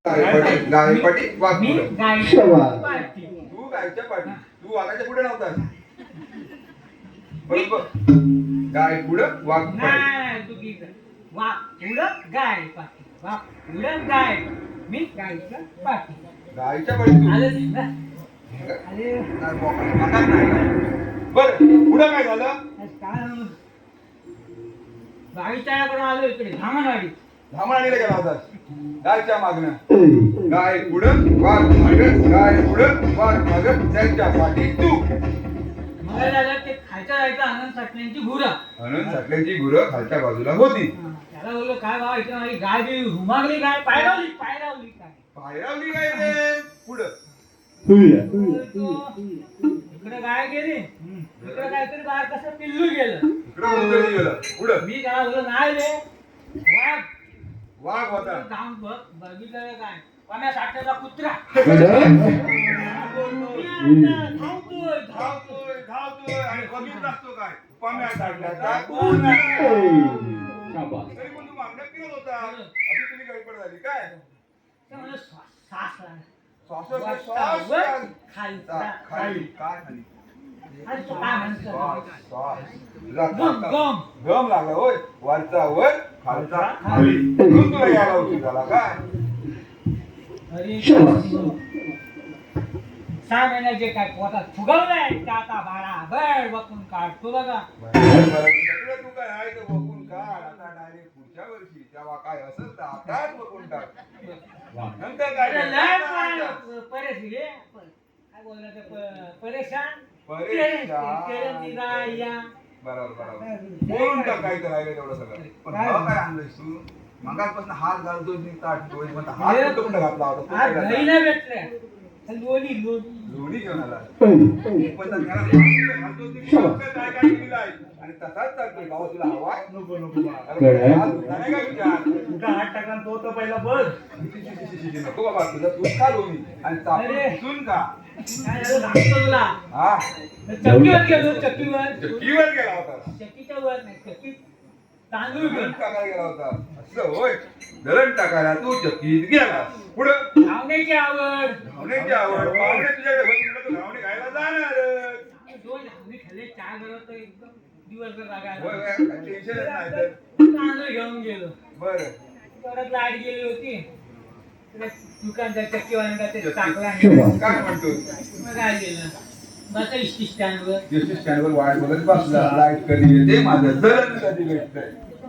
गायपाटी वाघ मी पुढं. गायच्या पाठी. तू गायच्या पाठी, तू वाघाच्या पुढे नव्हतास. बरोबर. गाय पुढं वाघ पाठी. नाही चुकीचं. वाघ पुढं गाय पाठी. वाघ पुढं गाय. मी गायच्या पाठी. गायच्या पाठी तू. आलं ना? अरे नाही, वाघात नाही. बरं पुढं काय झालं? काय गायच्याकडे आलो इकडे धामणवाडी. धामणाडीला गेला होतास. गायच्या मागणं. गाय पुढं वाघ मागं. गाय पुढं वाघ मागं. त्यांच्या पाठी तू. मला झालं ते खायच्या जायचं आनंद साठण्यांची गुरं. म्हणून साठल्याची गुरं खालच्या बाजूला होती. त्याला बोललो काय बाबा इथे माझी गाय बी रुमागली गाय पायरावली पायरावली काय पायरावली गाय रे पुढं. इकडे गाय गेली इकडे काहीतरी बाहेर कसं पिल्लू गेलं. इकडं कोणतरी गेलं पुढं. मी त्याला बोललो नाही रे वाघ वाघ होता. जाऊन बघ बघितलं काय पण्या साठ्याचा कुत्रा धावतोय धावतोय धावतोय आणि बघितला असतो काय पाम्या साठल्याचा कुत्रा. तरी पण तू मागणं फिरत होता. अशी तुझी गडबड झाली काय? सास श्वास खालचा खाली काय खाली आणि तो काय म्हणतो गम गम लागला होय. वरचा वर खालचा खाली म्हणून तुला यायला उशीर झाला काय? अरे 6 महिन्याचे काय पोटात फुगवलंय ते आता बाळा बळ बघून काढतो बघा. सगळं तू काय आहे तर बघून काढ. आता डायरेक्ट पुढच्या वर्षी तेव्हा काय असेल तर आताच बघून टाक. नंतर काय काय बोलला परेशान बरोबर बरोबर बोलून टाक काय करायला तेवढं सगळं. पण भाव काय आणलंयस तू? मगापासून हात घालतोय मी ताट तोय पण हात कुठं कुठं घातला होता? लोणी घेऊन आला. पण काय काय केलेलं आहे आणि तसाच चालतोय. भाऊ तुला हवा नको नको काय विचार कुठं हात टाकला तो तर पहिला बघ. नको बाबा तुझा तूच का लोणी आणि चापून का तुला हा चक्कीवर गेलो चक्कीवर चक्कीवर गेला होता. चक्कीच्या वर नाही चक्की तांदूळ दळण घेऊन टाकायला गेला होता. असं होय. दळण टाकायला तू चक्कीत गेला. पुढं धावण्याची आवड धावण्याची आवड. पाहुणे तुझ्याकडे होती म्हणलं तू धावणे खायला जाणार. 2 धावणे खाल्ले 4 बरोबर तर एकदम दिवसभर लागायला. होय होय टेन्शनच नाही तर. तांदूळ घेऊन गेलो. बरं परत लाईट गेली होती. दुकानदार चक्कीवाल्याला ते टाकला काय म्हणतो? मग काय गेलं बस एसटी स्टँडवर स्टँडवर वाट बघत बसला. लाईट कधी येते माझं दळण कधी भेटतंय.